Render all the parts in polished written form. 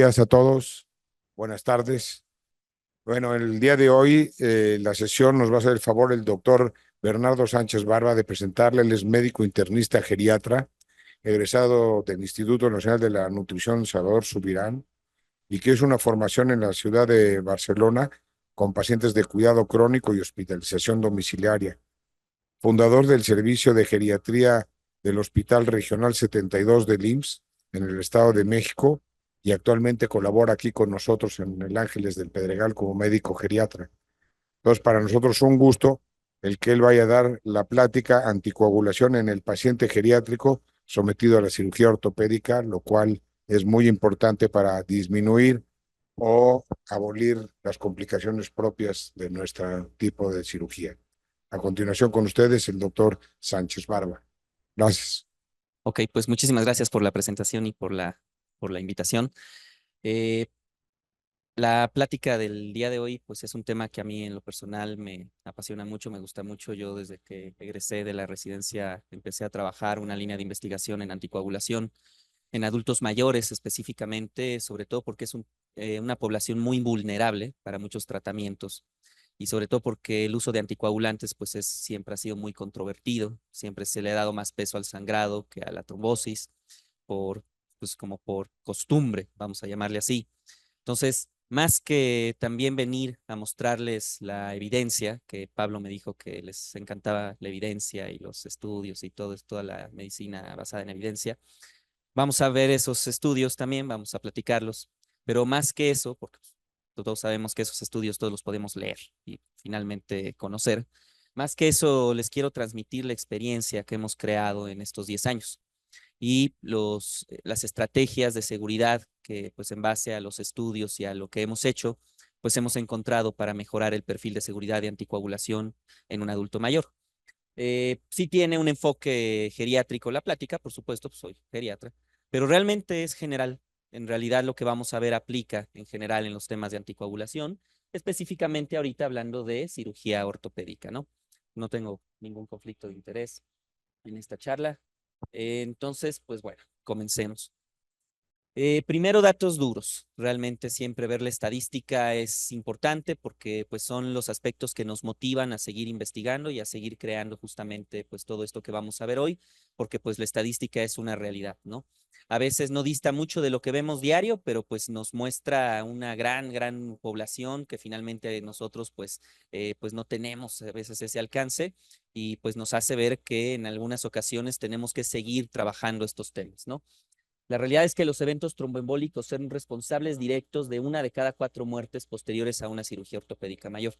Días a todos, buenas tardes. Bueno, el día de hoy la sesión nos va a hacer el favor el doctor Bernardo Sánchez Barba de presentarle. Él es médico internista geriatra, egresado del Instituto Nacional de la Nutrición Salvador Subirán, y que es una formación en la ciudad de Barcelona con pacientes de cuidado crónico y hospitalización domiciliaria. Fundador del Servicio de Geriatría del Hospital Regional 72 del IMSS en el Estado de México, y actualmente colabora aquí con nosotros en el Ángeles del Pedregal como médico geriatra. Entonces, para nosotros es un gusto el que él vaya a dar la plática anticoagulación en el paciente geriátrico sometido a la cirugía ortopédica, lo cual es muy importante para disminuir o abolir las complicaciones propias de nuestro tipo de cirugía. A continuación con ustedes el doctor Sánchez Barba. Gracias. Ok, pues muchísimas gracias por la presentación y por la invitación. Eh, la plática del día de hoy, pues es un tema que a mí en lo personal me apasiona mucho, me gusta mucho. Yo desde que egresé de la residencia empecé a trabajar una línea de investigación en anticoagulación en adultos mayores específicamente, sobre todo porque es una población muy vulnerable para muchos tratamientos y sobre todo porque el uso de anticoagulantes pues siempre ha sido muy controvertido, siempre se le ha dado más peso al sangrado que a la trombosis por, pues como por costumbre, vamos a llamarle así. Entonces, más que también venir a mostrarles la evidencia, que Pablo me dijo que les encantaba la evidencia y los estudios y todo, toda la medicina basada en evidencia, vamos a ver esos estudios también, vamos a platicarlos, pero más que eso, porque todos sabemos que esos estudios todos los podemos leer y finalmente conocer, más que eso les quiero transmitir la experiencia que hemos creado en estos 10 años y las estrategias de seguridad que pues en base a los estudios y a lo que hemos hecho, pues hemos encontrado para mejorar el perfil de seguridad de anticoagulación en un adulto mayor. Sí tiene un enfoque geriátrico la plática, por supuesto, pues soy geriatra, pero realmente es general. En realidad lo que vamos a ver aplica en general en los temas de anticoagulación, específicamente ahorita hablando de cirugía ortopédica, ¿no? No tengo ningún conflicto de interés en esta charla. Entonces, pues bueno, comencemos. Primero, datos duros. Realmente siempre ver la estadística es importante porque pues son los aspectos que nos motivan a seguir investigando y a seguir creando justamente pues todo esto que vamos a ver hoy, porque pues la estadística es una realidad, ¿no? A veces no dista mucho de lo que vemos diario, pero pues nos muestra una gran población que finalmente nosotros pues no tenemos a veces ese alcance y pues nos hace ver que en algunas ocasiones tenemos que seguir trabajando estos temas, ¿no? La realidad es que los eventos tromboembólicos son responsables directos de 1 de cada 4 muertes posteriores a una cirugía ortopédica mayor.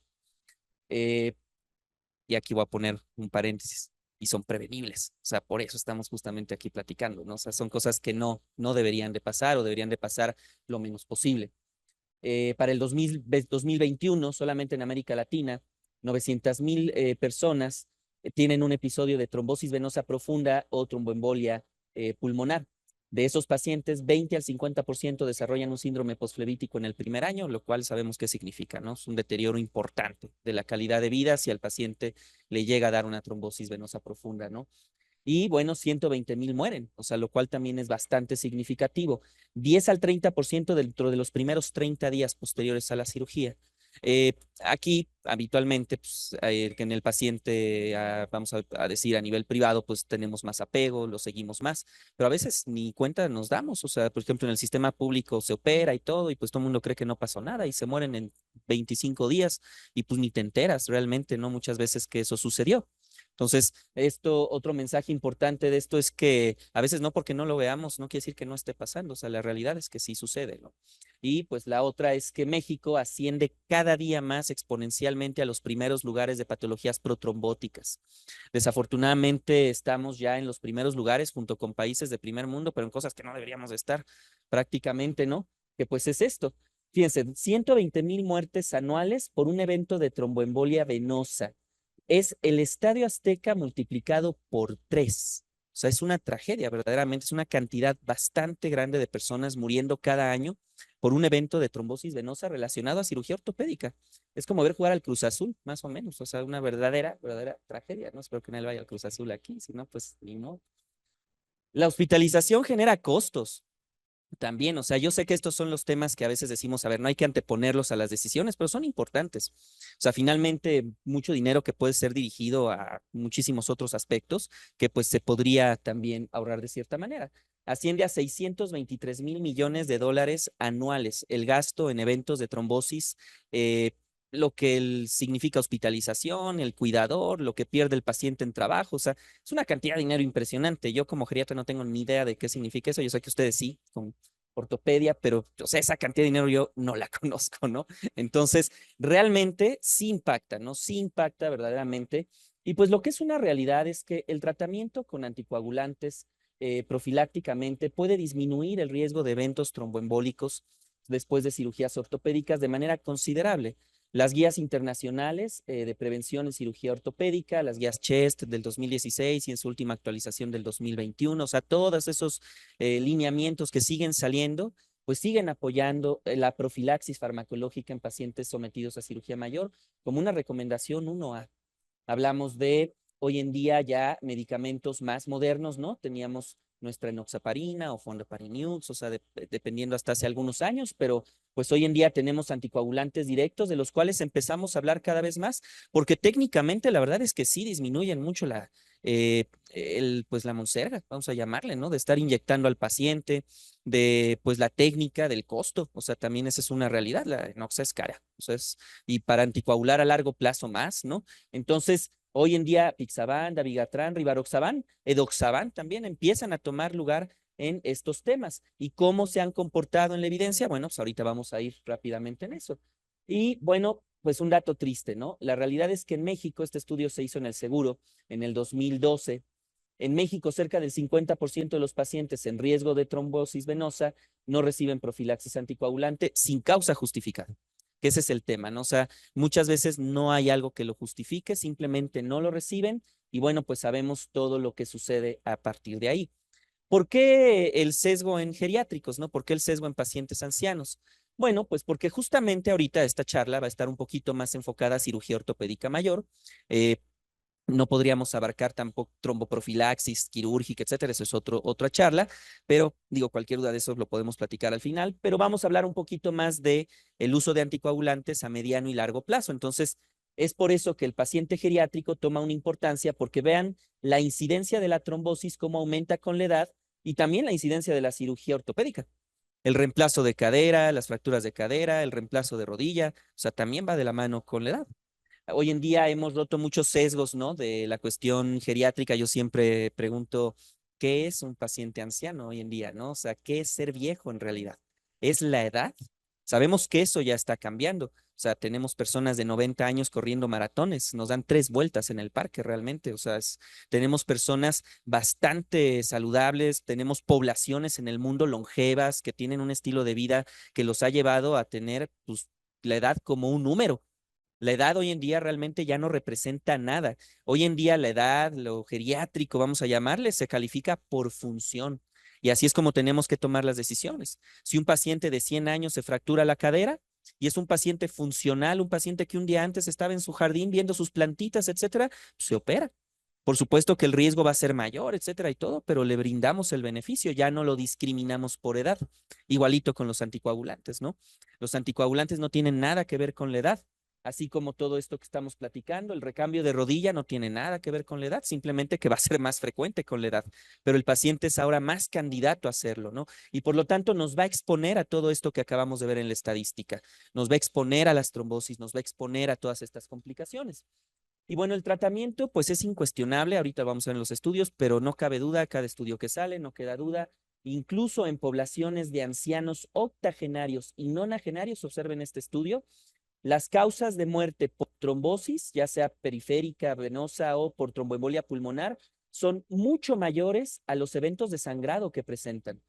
Eh, y aquí voy a poner un paréntesis. Y son prevenibles. O sea, por eso estamos justamente aquí platicando, ¿no? O sea, son cosas que no deberían de pasar o deberían de pasar lo menos posible. Para el 2021, solamente en América Latina, 900,000 personas tienen un episodio de trombosis venosa profunda o tromboembolia pulmonar. De esos pacientes, 20 al 50% desarrollan un síndrome posflevítico en el primer año, lo cual sabemos qué significa, ¿no? Es un deterioro importante de la calidad de vida si al paciente le llega a dar una trombosis venosa profunda, ¿no? Y bueno, 120,000 mueren, o sea, lo cual también es bastante significativo. 10 al 30% dentro de los primeros 30 días posteriores a la cirugía. Aquí, habitualmente, pues, que en el paciente, vamos a decir a nivel privado, pues tenemos más apego, lo seguimos más, pero a veces ni cuenta nos damos. O sea, por ejemplo, en el sistema público se opera y todo, y pues todo el mundo cree que no pasó nada y se mueren en 25 días y pues ni te enteras realmente, ¿no? Muchas veces que eso sucedió. Entonces, otro mensaje importante de esto es que a veces no porque no lo veamos, no quiere decir que no esté pasando, o sea, la realidad es que sí sucede, ¿no? Y pues la otra es que México asciende cada día más exponencialmente a los primeros lugares de patologías protrombóticas. Desafortunadamente estamos ya en los primeros lugares junto con países de primer mundo, pero en cosas que no deberíamos de estar prácticamente, ¿no? Que pues es esto. Fíjense, 120,000 muertes anuales por un evento de tromboembolia venosa. Es el Estadio Azteca multiplicado por 3. O sea, es una tragedia, verdaderamente. Es una cantidad bastante grande de personas muriendo cada año por un evento de trombosis venosa relacionado a cirugía ortopédica. Es como ver jugar al Cruz Azul, más o menos. O sea, una verdadera tragedia, ¿no? Espero que no le vaya al Cruz Azul aquí, si no, pues ni no. La hospitalización genera costos. también, o sea, yo sé que estos son los temas que a veces decimos, a ver, no hay que anteponerlos a las decisiones, pero son importantes. O sea, finalmente, mucho dinero que puede ser dirigido a muchísimos otros aspectos que pues se podría también ahorrar de cierta manera. Asciende a 623,000 millones de dólares anuales el gasto en eventos de trombosis, lo que significa hospitalización, el cuidador, lo que pierde el paciente en trabajo, o sea, es una cantidad de dinero impresionante. Yo como geriatra no tengo ni idea de qué significa eso, yo sé que ustedes sí, con ortopedia, pero o sea, esa cantidad de dinero yo no la conozco, ¿no? Entonces, realmente sí impacta, ¿no? Sí impacta verdaderamente. Y pues lo que es una realidad es que el tratamiento con anticoagulantes profilácticamente puede disminuir el riesgo de eventos tromboembólicos después de cirugías ortopédicas de manera considerable. Las guías internacionales de prevención en cirugía ortopédica, las guías CHEST del 2016 y en su última actualización del 2021, o sea, todos esos lineamientos que siguen saliendo, pues siguen apoyando la profilaxis farmacológica en pacientes sometidos a cirugía mayor como una recomendación 1A. Hablamos de hoy en día ya medicamentos más modernos, ¿no? Teníamos nuestra enoxaparina o fondaparinux, o sea, dependiendo hasta hace algunos años, pero pues hoy en día tenemos anticoagulantes directos de los cuales empezamos a hablar cada vez más, porque técnicamente la verdad es que sí disminuyen mucho pues la monserga, vamos a llamarle, ¿no? De estar inyectando al paciente, de pues la técnica, del costo, o sea, también esa es una realidad, la enoxa es cara, o sea, y para anticoagular a largo plazo más, ¿no? Entonces, hoy en día, Pixaban, Dabigatran, Rivaroxaban, Edoxaban también empiezan a tomar lugar en estos temas. ¿Y cómo se han comportado en la evidencia? Bueno, pues ahorita vamos a ir rápidamente en eso. Y bueno, pues un dato triste, ¿no? La realidad es que en México, este estudio se hizo en el seguro en el 2012. En México, cerca del 50% de los pacientes en riesgo de trombosis venosa no reciben profilaxis anticoagulante sin causa justificada. Que ese es el tema, ¿no? O sea, muchas veces no hay algo que lo justifique, simplemente no lo reciben y bueno, pues sabemos todo lo que sucede a partir de ahí. ¿Por qué el sesgo en geriátricos, no? ¿Por qué el sesgo en pacientes ancianos? Bueno, pues porque justamente ahorita esta charla va a estar un poquito más enfocada a cirugía ortopédica mayor. Eh, no podríamos abarcar tampoco tromboprofilaxis quirúrgica, etcétera. Eso es otra charla, pero digo, cualquier duda de eso lo podemos platicar al final. Pero vamos a hablar un poquito más de el uso de anticoagulantes a mediano y largo plazo. Entonces, es por eso que el paciente geriátrico toma una importancia, porque vean la incidencia de la trombosis, cómo aumenta con la edad, y también la incidencia de la cirugía ortopédica. El reemplazo de cadera, las fracturas de cadera, el reemplazo de rodilla, o sea, también va de la mano con la edad. Hoy en día hemos roto muchos sesgos, ¿no? De la cuestión geriátrica. Yo siempre pregunto, ¿qué es un paciente anciano hoy en día, no? O sea, ¿qué es ser viejo en realidad? ¿Es la edad? Sabemos que eso ya está cambiando. O sea, tenemos personas de 90 años corriendo maratones, nos dan 3 vueltas en el parque realmente. O sea, tenemos personas bastante saludables, tenemos poblaciones en el mundo longevas que tienen un estilo de vida que los ha llevado a tener, pues, la edad como un número. La edad hoy en día realmente ya no representa nada. Hoy en día la edad, lo geriátrico, vamos a llamarle, se califica por función. Y así es como tenemos que tomar las decisiones. Si un paciente de 100 años se fractura la cadera y es un paciente funcional, un paciente que un día antes estaba en su jardín viendo sus plantitas, etcétera, se opera. Por supuesto que el riesgo va a ser mayor, etcétera y todo, pero le brindamos el beneficio, ya no lo discriminamos por edad. Igualito con los anticoagulantes, ¿no? Los anticoagulantes no tienen nada que ver con la edad. Así como todo esto que estamos platicando, el recambio de rodilla no tiene nada que ver con la edad, simplemente que va a ser más frecuente con la edad, pero el paciente es ahora más candidato a hacerlo, ¿no? Y por lo tanto nos va a exponer a todo esto que acabamos de ver en la estadística, nos va a exponer a las trombosis, nos va a exponer a todas estas complicaciones. Y bueno, el tratamiento pues es incuestionable, ahorita vamos a ver en los estudios, pero no cabe duda, cada estudio que sale, no queda duda, incluso en poblaciones de ancianos octogenarios y nonagenarios, observen este estudio, las causas de muerte por trombosis, ya sea periférica, venosa o por tromboembolia pulmonar, son mucho mayores a los eventos de sangrado que presentan.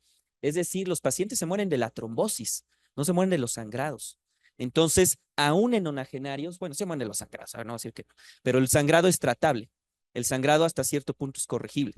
Es decir, los pacientes se mueren de la trombosis, no se mueren de los sangrados. Entonces, aún en nonagenarios, bueno, se mueren de los sangrados, a ver, no voy a decir que no, pero el sangrado es tratable. El sangrado hasta cierto punto es corregible,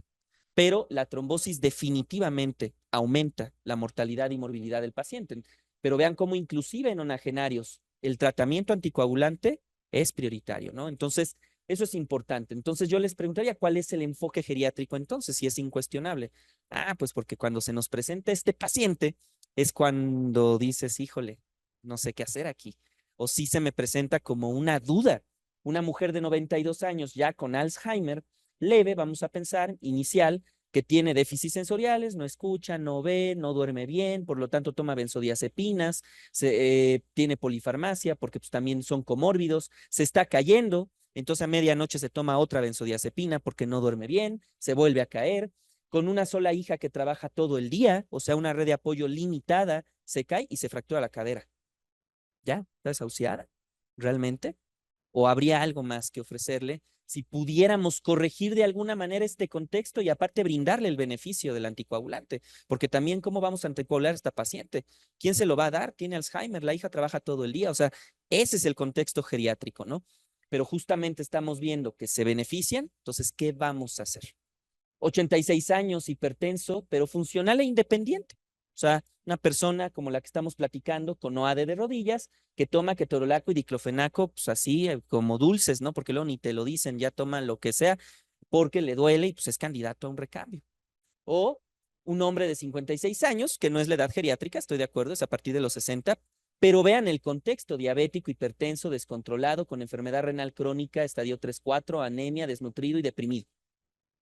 pero la trombosis definitivamente aumenta la mortalidad y morbilidad del paciente. Pero vean cómo inclusive en nonagenarios el tratamiento anticoagulante es prioritario, ¿no? Entonces, eso es importante. Entonces, yo les preguntaría cuál es el enfoque geriátrico entonces, si es incuestionable. Ah, pues porque cuando se nos presenta este paciente, es cuando dices, híjole, no sé qué hacer aquí. O sí se me presenta como una duda. Una mujer de 92 años ya con Alzheimer, leve, vamos a pensar, inicial, que tiene déficits sensoriales, no escucha, no ve, no duerme bien, por lo tanto toma benzodiazepinas, tiene polifarmacia porque pues, también son comórbidos, se está cayendo, entonces a medianoche se toma otra benzodiazepina porque no duerme bien, se vuelve a caer, con una sola hija que trabaja todo el día, o sea, una red de apoyo limitada, se cae y se fractura la cadera. ¿Ya? ¿Está desahuciada? ¿Realmente? ¿O habría algo más que ofrecerle si pudiéramos corregir de alguna manera este contexto y aparte brindarle el beneficio del anticoagulante? Porque también, ¿cómo vamos a anticoagular a esta paciente? ¿Quién se lo va a dar? Tiene Alzheimer, la hija trabaja todo el día. O sea, ese es el contexto geriátrico, ¿no? Pero justamente estamos viendo que se benefician, entonces, ¿qué vamos a hacer? 86 años, hipertenso, pero funcional e independiente. O sea, una persona como la que estamos platicando, con OAD de rodillas, que toma ketorolaco y diclofenaco, pues así como dulces, ¿no? Porque luego ni te lo dicen, ya toma lo que sea, porque le duele y pues es candidato a un recambio. O un hombre de 56 años, que no es la edad geriátrica, estoy de acuerdo, es a partir de los 60, pero vean el contexto: diabético, hipertenso, descontrolado, con enfermedad renal crónica, estadio 3-4, anemia, desnutrido y deprimido.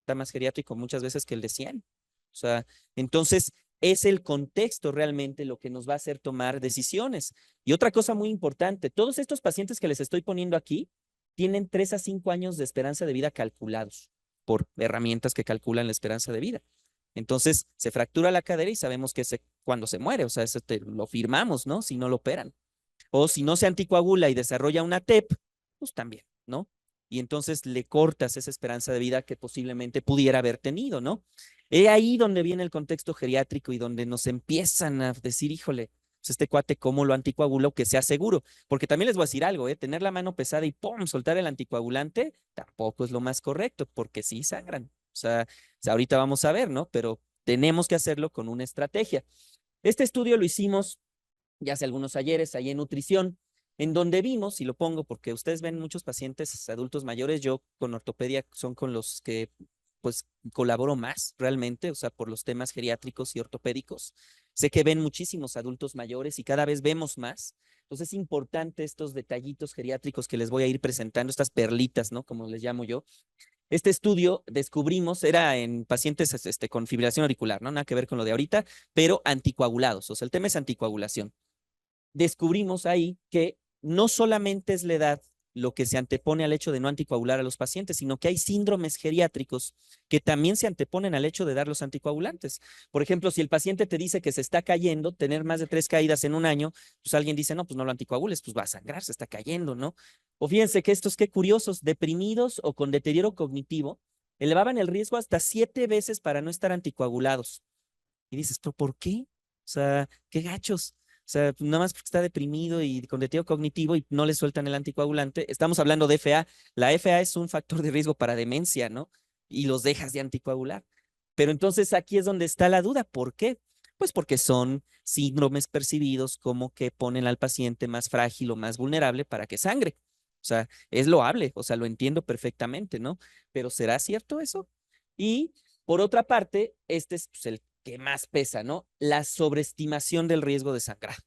Está más geriátrico muchas veces que el de 100. O sea, entonces es el contexto realmente lo que nos va a hacer tomar decisiones. Y otra cosa muy importante, todos estos pacientes que les estoy poniendo aquí tienen 3 a 5 años de esperanza de vida calculados por herramientas que calculan la esperanza de vida. Entonces se fractura la cadera y sabemos que cuando se muere, o sea, eso lo firmamos, ¿no? Si no lo operan. O si no se anticoagula y desarrolla una TEP, pues también, ¿no? Y entonces le cortas esa esperanza de vida que posiblemente pudiera haber tenido, ¿no? Es ahí donde viene el contexto geriátrico y donde nos empiezan a decir, híjole, pues este cuate, ¿cómo lo anticoagulo que sea seguro? Porque también les voy a decir algo, ¿eh? Tener la mano pesada y ¡pum! Soltar el anticoagulante tampoco es lo más correcto, porque sí sangran. O sea, ahorita vamos a ver, ¿no? Pero tenemos que hacerlo con una estrategia. Este estudio lo hicimos ya hace algunos ayeres, ahí en nutrición, en donde vimos, y lo pongo porque ustedes ven muchos pacientes adultos mayores, yo con ortopedia son con los que pues colaboro más realmente, o sea, por los temas geriátricos y ortopédicos. Sé que ven muchísimos adultos mayores y cada vez vemos más. Entonces es importante estos detallitos geriátricos que les voy a ir presentando, estas perlitas, ¿no? Como les llamo yo. Este estudio descubrimos, era en pacientes con fibrilación auricular, ¿no? Nada que ver con lo de ahorita, pero anticoagulados. O sea, el tema es anticoagulación. Descubrimos ahí que no solamente es la edad lo que se antepone al hecho de no anticoagular a los pacientes, sino que hay síndromes geriátricos que también se anteponen al hecho de dar los anticoagulantes. Por ejemplo, si el paciente te dice que se está cayendo, tener más de 3 caídas en un año, pues alguien dice, no, pues no lo anticoagules, pues va a sangrar, se está cayendo, ¿no? O fíjense que estos, qué curiosos, deprimidos o con deterioro cognitivo, elevaban el riesgo hasta 7 veces para no estar anticoagulados. Y dices, ¿pero por qué? O sea, qué gachos. O sea, nada más porque está deprimido y con deterioro cognitivo y no le sueltan el anticoagulante. Estamos hablando de FA. La FA es un factor de riesgo para demencia, ¿no? Y los dejas de anticoagular. Pero entonces aquí es donde está la duda. ¿Por qué? Pues porque son síndromes percibidos como que ponen al paciente más frágil o más vulnerable para que sangre. O sea, es loable, o sea, lo entiendo perfectamente, ¿no? Pero ¿será cierto eso? Y por otra parte, este es pues, el que más pesa, ¿no? La sobreestimación del riesgo de sangrado.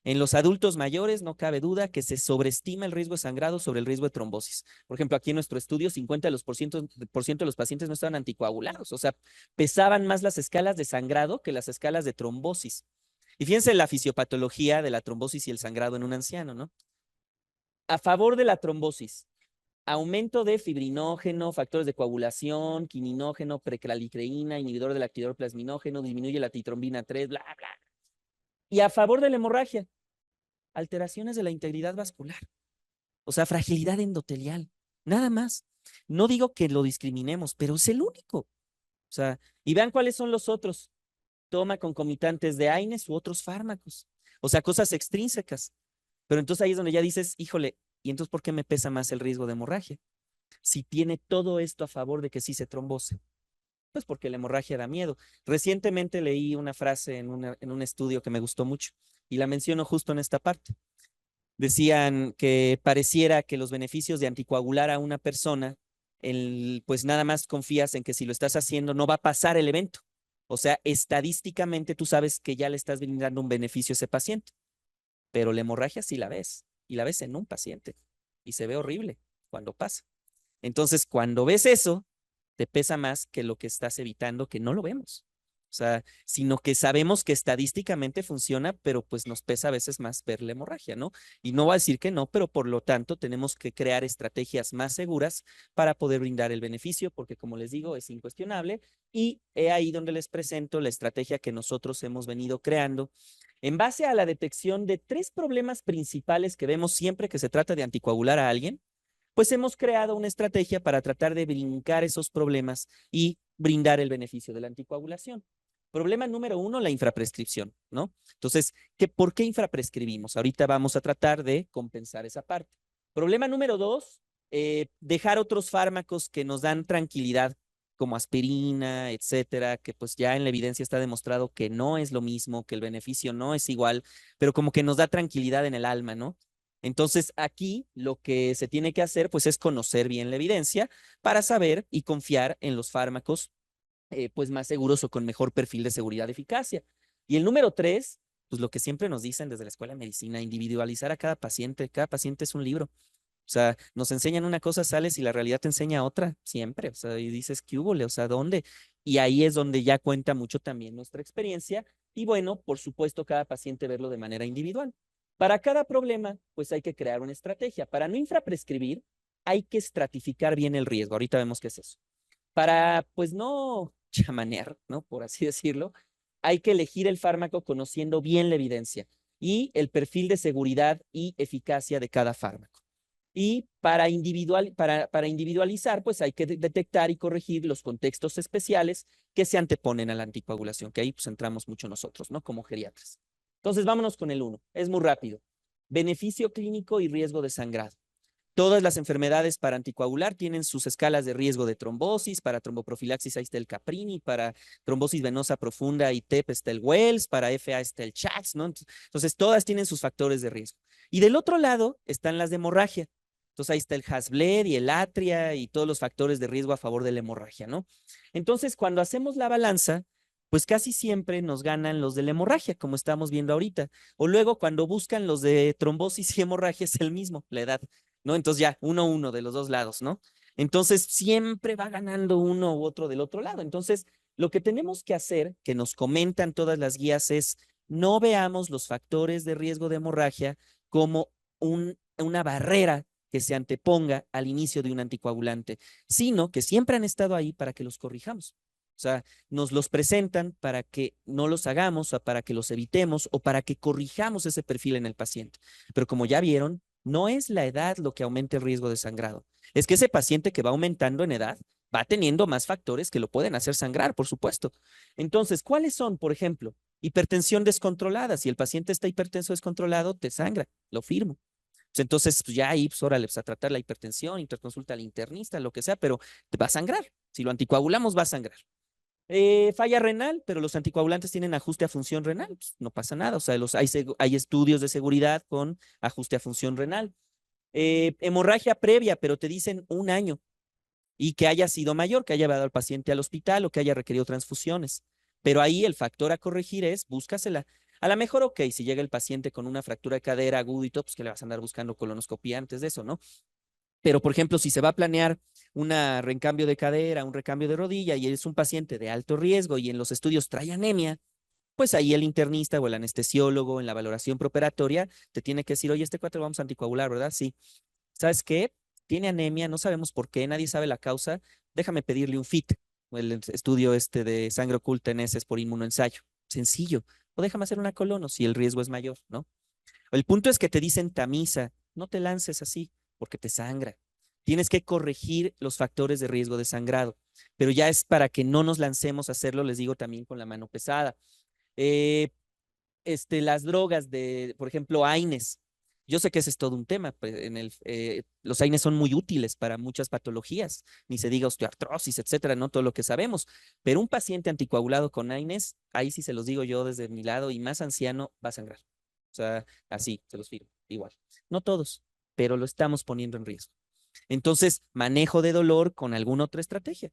En los adultos mayores no cabe duda que se sobreestima el riesgo de sangrado sobre el riesgo de trombosis. Por ejemplo, aquí en nuestro estudio, 50% de los pacientes no estaban anticoagulados, o sea, pesaban más las escalas de sangrado que las escalas de trombosis. Y fíjense la fisiopatología de la trombosis y el sangrado en un anciano, ¿no? A favor de la trombosis, aumento de fibrinógeno, factores de coagulación, quininógeno, preclalicreína, inhibidor del activador plasminógeno, disminuye la titrombina 3, bla, bla. Y a favor de la hemorragia, alteraciones de la integridad vascular, o sea, fragilidad endotelial, nada más. No digo que lo discriminemos, pero es el único. O sea, y vean cuáles son los otros. Toma concomitantes de AINES u otros fármacos. O sea, cosas extrínsecas. Pero entonces ahí es donde ya dices, híjole, ¿y entonces por qué me pesa más el riesgo de hemorragia? Si tiene todo esto a favor de que sí se trombose. Pues porque la hemorragia da miedo. Recientemente leí una frase en un estudio que me gustó mucho y la menciono justo en esta parte. Decían que pareciera que los beneficios de anticoagular a una persona, pues nada más confías en que si lo estás haciendo no va a pasar el evento. O sea, estadísticamente tú sabes que ya le estás brindando un beneficio a ese paciente, pero la hemorragia sí la ves, y la ves en un paciente, y se ve horrible cuando pasa. Entonces, cuando ves eso, te pesa más que lo que estás evitando, que no lo vemos. O sea, sino que sabemos que estadísticamente funciona, pero pues nos pesa a veces más ver la hemorragia, ¿no? Y no va a decir que no, pero por lo tanto tenemos que crear estrategias más seguras para poder brindar el beneficio, porque como les digo, es incuestionable. Y he ahí donde les presento la estrategia que nosotros hemos venido creando en base a la detección de 3 problemas principales que vemos siempre que se trata de anticoagular a alguien. Pues hemos creado una estrategia para tratar de brincar esos problemas y brindar el beneficio de la anticoagulación. Problema número 1, la infraprescripción, ¿no? Entonces, ¿por qué infraprescribimos? Ahorita vamos a tratar de compensar esa parte. Problema número 2, dejar otros fármacos que nos dan tranquilidad, como aspirina, etcétera, que pues ya en la evidencia está demostrado que no es lo mismo, que el beneficio no es igual, pero como que nos da tranquilidad en el alma, ¿no? Entonces, aquí lo que se tiene que hacer, pues, es conocer bien la evidencia para saber y confiar en los fármacos, pues, más seguros o con mejor perfil de seguridad y eficacia. Y el número 3, pues, lo que siempre nos dicen desde la Escuela de Medicina, individualizar a cada paciente. Cada paciente es un libro. O sea, nos enseñan una cosa, sales y la realidad te enseña otra, siempre. O sea, y dices, ¿qué hubo? O sea, ¿dónde? Y ahí es donde ya cuenta mucho también nuestra experiencia. Y bueno, por supuesto, cada paciente verlo de manera individual. Para cada problema, pues hay que crear una estrategia. Para no infraprescribir, hay que estratificar bien el riesgo. Ahorita vemos qué es eso. Para, pues no chamanear, ¿no? Por así decirlo, hay que elegir el fármaco conociendo bien la evidencia y el perfil de seguridad y eficacia de cada fármaco. Y para individualizar, pues hay que detectar y corregir los contextos especiales que se anteponen a la anticoagulación, que ahí pues entramos mucho nosotros, ¿no? Como geriatras. Entonces, vámonos con el 1. Es muy rápido. Beneficio clínico y riesgo de sangrado. Todas las enfermedades para anticoagular tienen sus escalas de riesgo de trombosis. Para tromboprofilaxis ahí está el Caprini, para trombosis venosa profunda y TEP está el Wells, para FA está el CHACS, ¿no? Entonces, todas tienen sus factores de riesgo. Y del otro lado están las de hemorragia. Entonces, ahí está el Hasbled y el Atria y todos los factores de riesgo a favor de la hemorragia, ¿no? Entonces, cuando hacemos la balanza, pues casi siempre nos ganan los de la hemorragia, como estamos viendo ahorita. O luego, cuando buscan los de trombosis y hemorragia, es el mismo, la edad. ¿No? Entonces ya, 1-1 de los dos lados, ¿no? Entonces siempre va ganando uno u otro del otro lado. Entonces, lo que tenemos que hacer, que nos comentan todas las guías, es no veamos los factores de riesgo de hemorragia como una barrera que se anteponga al inicio de un anticoagulante, sino que siempre han estado ahí para que los corrijamos. O sea, nos los presentan para que no los hagamos, o para que los evitemos o para que corrijamos ese perfil en el paciente. Pero como ya vieron, no es la edad lo que aumenta el riesgo de sangrado. Es que ese paciente que va aumentando en edad va teniendo más factores que lo pueden hacer sangrar, por supuesto. Entonces, ¿cuáles son, por ejemplo? Hipertensión descontrolada. Si el paciente está hipertenso descontrolado, te sangra, lo firmo. Entonces, pues ya ahí, pues órale, pues a tratar la hipertensión, interconsulta al internista, lo que sea, pero te va a sangrar. Si lo anticoagulamos, va a sangrar. Falla renal, pero los anticoagulantes tienen ajuste a función renal, pues no pasa nada. O sea, hay estudios de seguridad con ajuste a función renal. Hemorragia previa, pero te dicen 1 año y que haya sido mayor, que haya llevado al paciente al hospital o que haya requerido transfusiones. Pero ahí el factor a corregir es búscasela. A lo mejor, ok, si llega el paciente con una fractura de cadera aguda y todo, pues que le vas a andar buscando colonoscopía antes de eso, ¿no? Pero, por ejemplo, si se va a planear un recambio de cadera, un recambio de rodilla y es un paciente de alto riesgo y en los estudios trae anemia, pues ahí el internista o el anestesiólogo en la valoración preoperatoria te tiene que decir, oye, este cuatro vamos a anticoagular, ¿verdad? Sí. ¿Sabes qué? Tiene anemia, no sabemos por qué, nadie sabe la causa. Déjame pedirle un FIT, el estudio este de sangre oculta en heces por inmunoensayo. Sencillo. O déjame hacer una colono si el riesgo es mayor, ¿no? El punto es que te dicen tamiza, no te lances así porque te sangra. Tienes que corregir los factores de riesgo de sangrado, pero ya es para que no nos lancemos a hacerlo, les digo también con la mano pesada. Eh, las drogas de, por ejemplo, AINES. Yo sé que ese es todo un tema, pues, los AINES son muy útiles para muchas patologías, ni se diga osteoartrosis, etcétera, no todo lo que sabemos, pero un paciente anticoagulado con AINES, ahí sí se los digo yo desde mi lado y más anciano, va a sangrar. O sea, así, se los firmo, igual. No todos, pero lo estamos poniendo en riesgo. Entonces, manejo de dolor con alguna otra estrategia,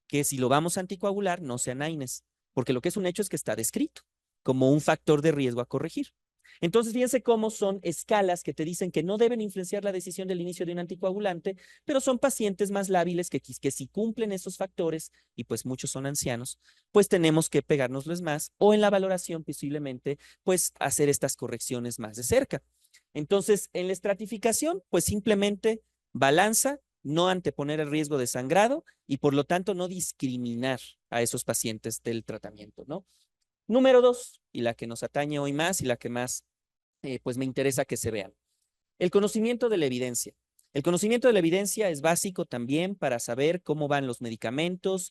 que si lo vamos a anticoagular, no sean AINES. porque lo que es un hecho es que está descrito como un factor de riesgo a corregir. Entonces, fíjense cómo son escalas que te dicen que no deben influenciar la decisión del inicio de un anticoagulante, pero son pacientes más lábiles que si cumplen esos factores, y pues muchos son ancianos, pues tenemos que pegárnosles más o en la valoración posiblemente, pues hacer estas correcciones más de cerca. Entonces, en la estratificación, pues simplemente balanza, no anteponer el riesgo de sangrado y por lo tanto no discriminar a esos pacientes del tratamiento, ¿no? Número 2, y la que nos atañe hoy más y la que más pues me interesa que se vean. El conocimiento de la evidencia. El conocimiento de la evidencia es básico también para saber cómo van los medicamentos.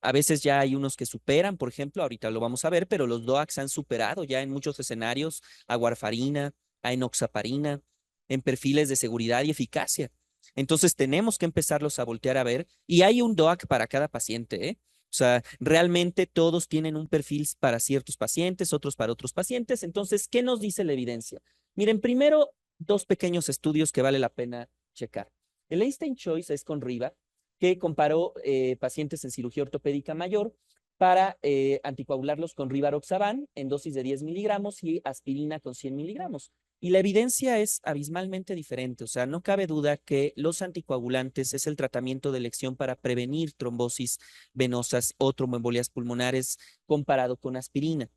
A veces ya hay unos que superan, por ejemplo, ahorita lo vamos a ver, pero los DOACs han superado ya en muchos escenarios a warfarina, a enoxaparina, en perfiles de seguridad y eficacia. Entonces tenemos que empezarlos a voltear a ver y hay un DOAC para cada paciente, ¿eh? O sea, realmente todos tienen un perfil para ciertos pacientes, otros para otros pacientes. Entonces, ¿qué nos dice la evidencia? Miren, primero, dos pequeños estudios que vale la pena checar. El Einstein Choice es con Riva, que comparó pacientes en cirugía ortopédica mayor para anticoagularlos con Rivaroxaban en dosis de 10 miligramos y aspirina con 100 miligramos. Y la evidencia es abismalmente diferente, o sea, no cabe duda que los anticoagulantes es el tratamiento de elección para prevenir trombosis venosas o tromboembolias pulmonares comparado con aspirina.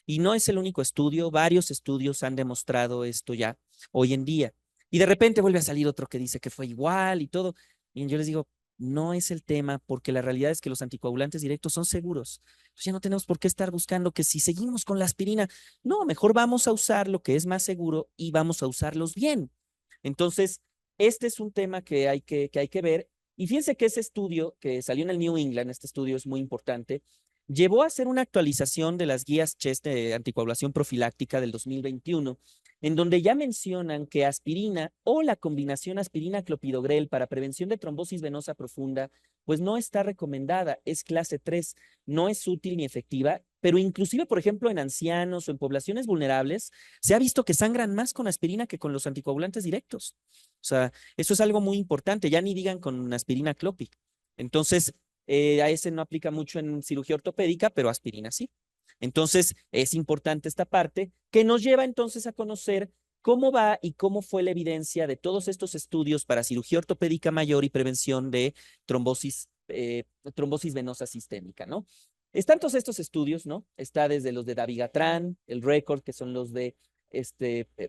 Y no es el único estudio, varios estudios han demostrado esto ya hoy en día. Y de repente vuelve a salir otro que dice que fue igual y todo. Y yo les digo, no es el tema, porque la realidad es que los anticoagulantes directos son seguros. Entonces ya no tenemos por qué estar buscando que si seguimos con la aspirina, no, mejor vamos a usar lo que es más seguro y vamos a usarlos bien. Entonces, este es un tema que hay que ver. Y fíjense que ese estudio que salió en el New England, este estudio es muy importante, llevó a hacer una actualización de las guías CHEST de anticoagulación profiláctica del 2021, en donde ya mencionan que aspirina o la combinación aspirina-clopidogrel para prevención de trombosis venosa profunda, pues no está recomendada, es clase 3, no es útil ni efectiva, pero inclusive, por ejemplo, en ancianos o en poblaciones vulnerables, se ha visto que sangran más con aspirina que con los anticoagulantes directos. O sea, eso es algo muy importante, ya ni digan con aspirina clopi. Entonces, a ese no aplica mucho en cirugía ortopédica, pero aspirina sí. Entonces, es importante esta parte que nos lleva entonces a conocer cómo va y cómo fue la evidencia de todos estos estudios para cirugía ortopédica mayor y prevención de trombosis venosa sistémica, ¿no? Están todos estos estudios, ¿no? Está desde los de Dabigatran, el Record, que son los de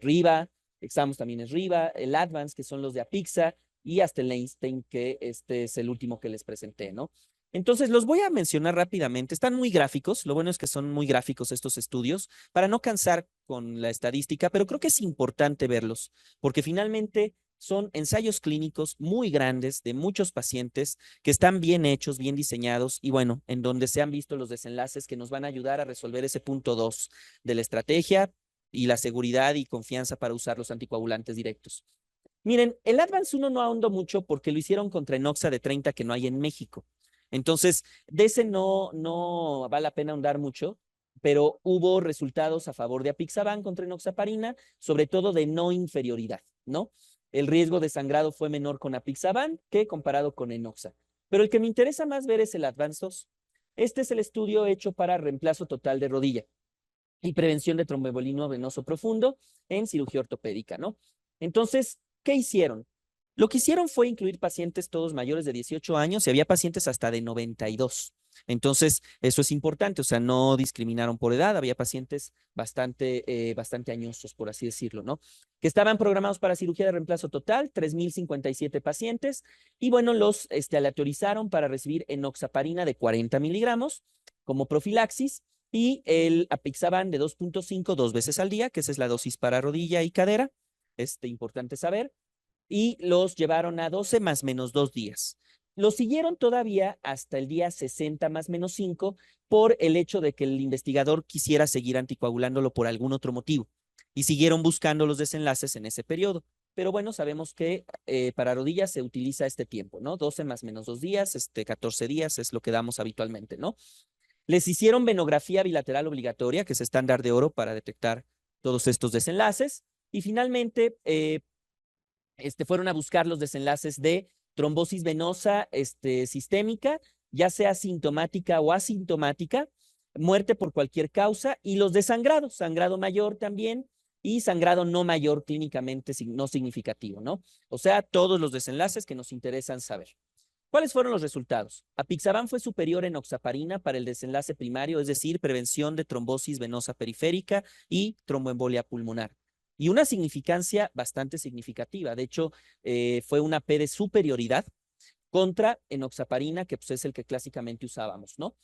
Riva, Examos también es Riva, el Advance, que son los de Apixa, y hasta el Einstein, que este es el último que les presenté, ¿no? Entonces, los voy a mencionar rápidamente. Están muy gráficos. Lo bueno es que son muy gráficos estos estudios para no cansar con la estadística, pero creo que es importante verlos porque finalmente son ensayos clínicos muy grandes de muchos pacientes que están bien hechos, bien diseñados y bueno, en donde se han visto los desenlaces que nos van a ayudar a resolver ese punto 2 de la estrategia y la seguridad y confianza para usar los anticoagulantes directos. Miren, el Advance 1 no ahondó mucho porque lo hicieron contra Enoxa de 30 que no hay en México. Entonces, de ese no vale la pena ahondar mucho, pero hubo resultados a favor de apixaban contra enoxaparina, sobre todo de no inferioridad, ¿no? El riesgo de sangrado fue menor con apixaban que comparado con enoxa. Pero el que me interesa más ver es el Advance 2. Este es el estudio hecho para reemplazo total de rodilla y prevención de tromboembolismo venoso profundo en cirugía ortopédica, ¿no? Entonces, ¿qué hicieron? Lo que hicieron fue incluir pacientes todos mayores de 18 años y había pacientes hasta de 92. Entonces, eso es importante, o sea, no discriminaron por edad, había pacientes bastante añosos, por así decirlo, ¿no? Que estaban programados para cirugía de reemplazo total, 3,057 pacientes, y bueno, los aleatorizaron para recibir enoxaparina de 40 miligramos como profilaxis, y el apixaban de 2,5 dos veces al día, que esa es la dosis para rodilla y cadera, importante saber, y los llevaron a 12 más menos 2 días. Los siguieron todavía hasta el día 60 más menos 5 por el hecho de que el investigador quisiera seguir anticoagulándolo por algún otro motivo. Y siguieron buscando los desenlaces en ese periodo. Pero bueno, sabemos que para rodillas se utiliza este tiempo, ¿no? 12 más menos 2 días, 14 días es lo que damos habitualmente, ¿no? Les hicieron venografía bilateral obligatoria, que es estándar de oro para detectar todos estos desenlaces. Y finalmente, fueron a buscar los desenlaces de trombosis venosa sistémica, ya sea sintomática o asintomática, muerte por cualquier causa, y los de sangrado, sangrado mayor también, y sangrado no mayor clínicamente no significativo, ¿no? O sea, todos los desenlaces que nos interesan saber. ¿Cuáles fueron los resultados? Apixaban fue superior en oxaparina para el desenlace primario, es decir, prevención de trombosis venosa periférica y tromboembolia pulmonar. Y una significancia bastante significativa. De hecho, fue una P de superioridad contra enoxaparina, que pues, es el que clásicamente usábamos, ¿no?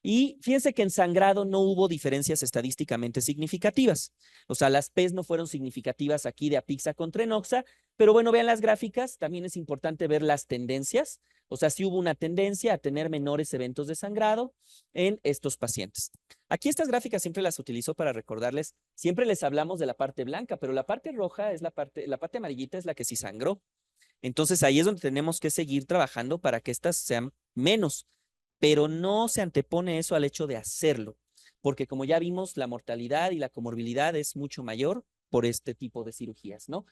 Y fíjense que en sangrado no hubo diferencias estadísticamente significativas. O sea, las P's no fueron significativas aquí de Apixa contra Enoxa, pero bueno, vean las gráficas, también es importante ver las tendencias. O sea, sí hubo una tendencia a tener menores eventos de sangrado en estos pacientes. Aquí estas gráficas siempre las utilizo para recordarles, siempre les hablamos de la parte blanca, pero la parte roja es la parte amarillita es la que sí sangró. Entonces ahí es donde tenemos que seguir trabajando para que estas sean menos, pero no se antepone eso al hecho de hacerlo, porque como ya vimos, la mortalidad y la comorbilidad es mucho mayor por este tipo de cirugías, ¿no?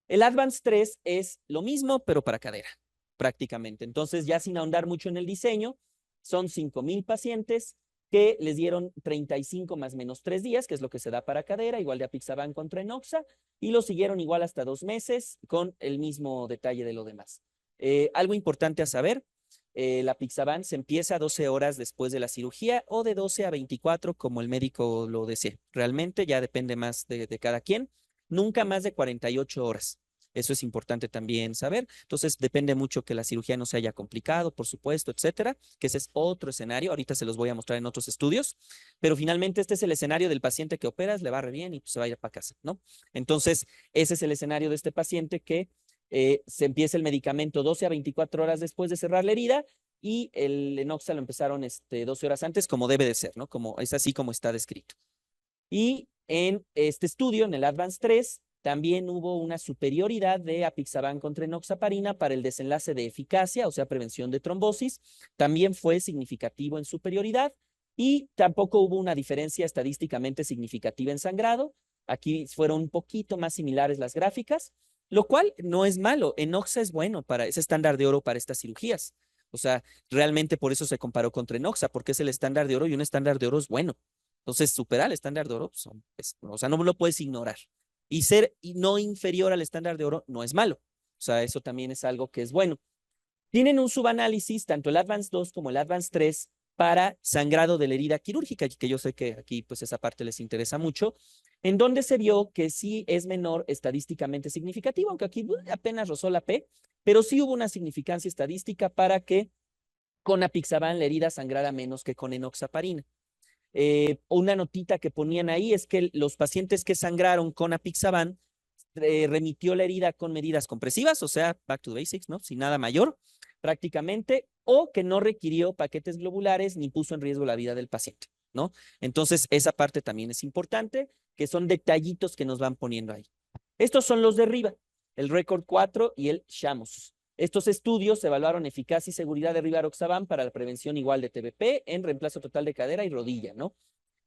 El Advance 3 es lo mismo, pero para cadera, prácticamente. Entonces, ya sin ahondar mucho en el diseño, son 5,000 pacientes que les dieron 35 más menos 3 días, que es lo que se da para cadera, igual de apixaban contra enoxa, y lo siguieron igual hasta 2 meses con el mismo detalle de lo demás. Algo importante a saber, la Pixaban se empieza 12 horas después de la cirugía o de 12 a 24, como el médico lo desee. Realmente ya depende más de cada quien. Nunca más de 48 horas. Eso es importante también saber. Entonces, depende mucho que la cirugía no se haya complicado, por supuesto, etcétera, que ese es otro escenario. Ahorita se los voy a mostrar en otros estudios, pero finalmente este es el escenario del paciente que operas, le va re bien y pues, se va a ir para casa, ¿no? Entonces, ese es el escenario de este paciente que se empieza el medicamento 12 a 24 horas después de cerrar la herida y el enoxa lo empezaron 12 horas antes, como debe de ser, ¿no? Como, es así como está descrito. Y en este estudio, en el Advance 3, también hubo una superioridad de apixaban contra enoxaparina para el desenlace de eficacia, o sea, prevención de trombosis. También fue significativo en superioridad y tampoco hubo una diferencia estadísticamente significativa en sangrado. Aquí fueron un poquito más similares las gráficas, lo cual no es malo. Enoxa es bueno para ese estándar de oro para estas cirugías. O sea, realmente por eso se comparó contra Enoxa, porque es el estándar de oro y un estándar de oro es bueno. Entonces, superar el estándar de oro, o sea, no lo puedes ignorar. Y ser no inferior al estándar de oro no es malo. O sea, eso también es algo que es bueno. Tienen un subanálisis, tanto el Advance 2 como el Advance 3, para sangrado de la herida quirúrgica, que yo sé que aquí pues esa parte les interesa mucho, en donde se vio que sí es menor estadísticamente significativo, aunque aquí apenas rozó la P, pero sí hubo una significancia estadística para que con apixaban la herida sangrara menos que con enoxaparina. Una notita que ponían ahí es que los pacientes que sangraron con apixaban remitió la herida con medidas compresivas, o sea, back to basics, ¿no? Sin nada mayor, prácticamente, o que no requirió paquetes globulares ni puso en riesgo la vida del paciente, ¿no? Entonces, esa parte también es importante, que son detallitos que nos van poniendo ahí. Estos son los de arriba, el Record 4 y el Shamos. Estos estudios evaluaron eficacia y seguridad de rivaroxaban para la prevención igual de TBP en reemplazo total de cadera y rodilla, ¿no?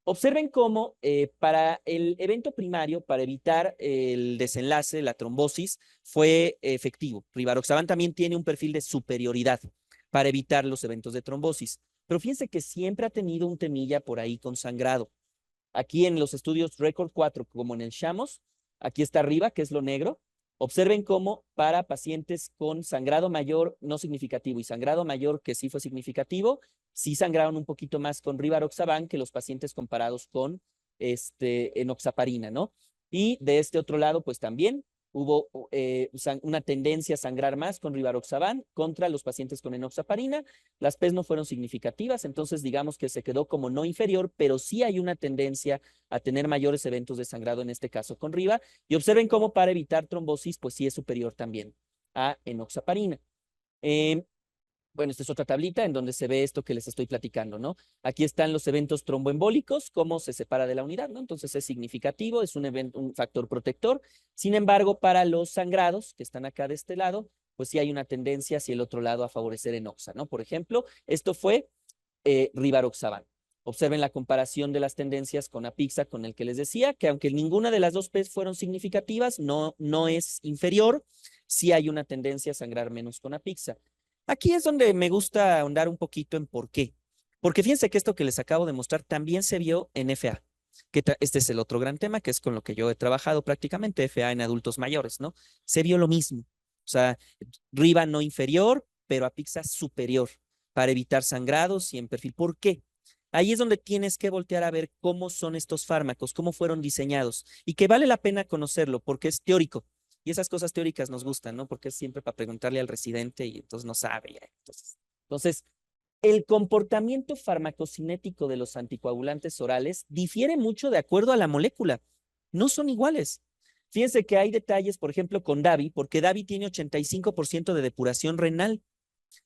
Observen cómo para el evento primario, para evitar el desenlace, la trombosis, fue efectivo. Rivaroxaban también tiene un perfil de superioridad para evitar los eventos de trombosis. Pero fíjense que siempre ha tenido un temilla por ahí con sangrado. Aquí en los estudios Record 4, como en el Shamos, aquí está arriba, que es lo negro. Observen cómo para pacientes con sangrado mayor no significativo y sangrado mayor que sí fue significativo, sí sangraron un poquito más con rivaroxaban que los pacientes comparados con enoxaparina, ¿no? Y de este otro lado, pues también hubo una tendencia a sangrar más con rivaroxaban contra los pacientes con enoxaparina. Las P's no fueron significativas, entonces digamos que se quedó como no inferior, pero sí hay una tendencia a tener mayores eventos de sangrado, en este caso con riva. Y observen cómo para evitar trombosis, pues sí es superior también a enoxaparina. Bueno, esta es otra tablita en donde se ve esto que les estoy platicando, ¿no? Aquí están los eventos tromboembólicos, cómo se separa de la unidad, ¿no? Entonces es significativo, es un factor protector. Sin embargo, para los sangrados que están acá de este lado, pues sí hay una tendencia hacia el otro lado a favorecer enoxa, ¿no? Por ejemplo, esto fue rivaroxaban. Observen la comparación de las tendencias con Apixa, con el que les decía, que aunque ninguna de las dos P's fueron significativas, no es inferior, sí hay una tendencia a sangrar menos con Apixa. Aquí es donde me gusta ahondar un poquito en por qué. Porque fíjense que esto que les acabo de mostrar también se vio en FA, este es el otro gran tema, que es con lo que yo he trabajado prácticamente, FA en adultos mayores, ¿no? Se vio lo mismo. O sea, Riva no inferior, pero Apixa superior, para evitar sangrados y en perfil. ¿Por qué? Ahí es donde tienes que voltear a ver cómo son estos fármacos, cómo fueron diseñados y que vale la pena conocerlo porque es teórico. Y esas cosas teóricas nos gustan, ¿no? Porque es siempre para preguntarle al residente y entonces no sabe. Entonces, el comportamiento farmacocinético de los anticoagulantes orales difiere mucho de acuerdo a la molécula. No son iguales. Fíjense que hay detalles, por ejemplo, con Davi, porque Davi tiene 85% de depuración renal.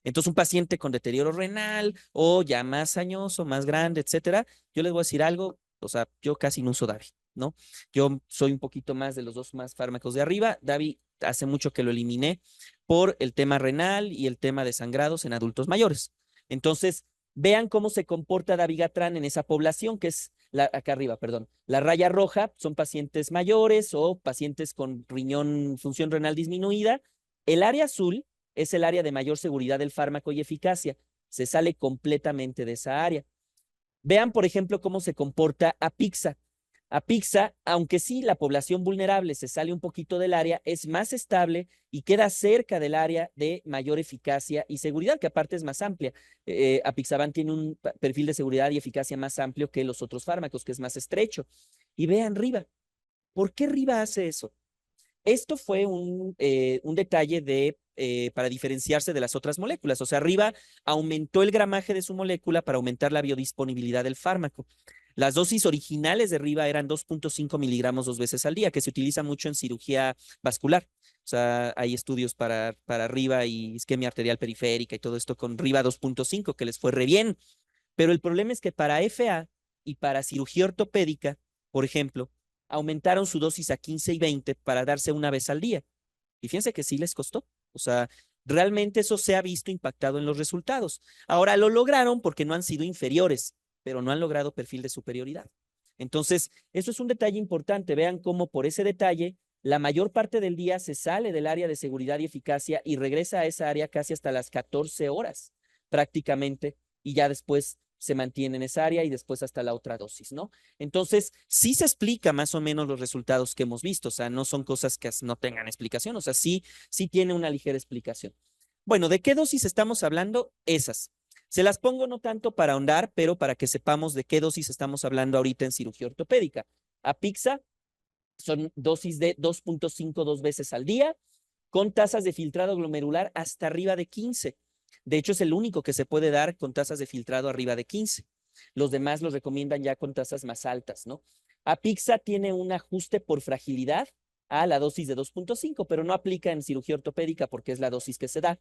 Entonces, un paciente con deterioro renal o ya más añoso, más grande, etcétera, yo les voy a decir algo, o sea, yo casi no uso Davi, ¿no? Yo soy un poquito más de los dos más fármacos de arriba. Davi hace mucho que lo eliminé por el tema renal y el tema de sangrados en adultos mayores. Entonces, vean cómo se comporta Dabigatran en esa población, que es acá arriba, perdón. La raya roja son pacientes mayores o pacientes con función renal disminuida. El área azul es el área de mayor seguridad del fármaco y eficacia. Se sale completamente de esa área. Vean, por ejemplo, cómo se comporta Apixa. Apixa, aunque sí la población vulnerable se sale un poquito del área, es más estable y queda cerca del área de mayor eficacia y seguridad, que aparte es más amplia. Apixaban tiene un perfil de seguridad y eficacia más amplio que los otros fármacos, que es más estrecho. Y vean Riva. ¿Por qué Riva hace eso? Esto fue un detalle para diferenciarse de las otras moléculas. O sea, arriba aumentó el gramaje de su molécula para aumentar la biodisponibilidad del fármaco. Las dosis originales de Riva eran 2.5 miligramos 2 veces al día, que se utiliza mucho en cirugía vascular. O sea, hay estudios para Riva y isquemia arterial periférica y todo esto con Riva 2.5, que les fue re bien. Pero el problema es que para FA y para cirugía ortopédica, por ejemplo, aumentaron su dosis a 15 y 20 para darse una vez al día. Y fíjense que sí les costó. O sea, realmente eso se ha visto impactado en los resultados. Ahora lo lograron porque no han sido inferiores, pero no han logrado perfil de superioridad. Entonces, eso es un detalle importante. Vean cómo por ese detalle, la mayor parte del día se sale del área de seguridad y eficacia y regresa a esa área casi hasta las 14 horas prácticamente y ya después se mantiene en esa área y después hasta la otra dosis, ¿no? Entonces, sí se explica más o menos los resultados que hemos visto, o sea, no son cosas que no tengan explicación, o sea, sí tiene una ligera explicación. Bueno, ¿de qué dosis estamos hablando? Esas. Se las pongo no tanto para ahondar, pero para que sepamos de qué dosis estamos hablando ahorita en cirugía ortopédica. Apixa son dosis de 2.5 2 veces al día, con tasas de filtrado glomerular hasta arriba de 15. De hecho, es el único que se puede dar con tasas de filtrado arriba de 15. Los demás los recomiendan ya con tasas más altas, ¿no? Apixa tiene un ajuste por fragilidad a la dosis de 2.5, pero no aplica en cirugía ortopédica porque es la dosis que se da.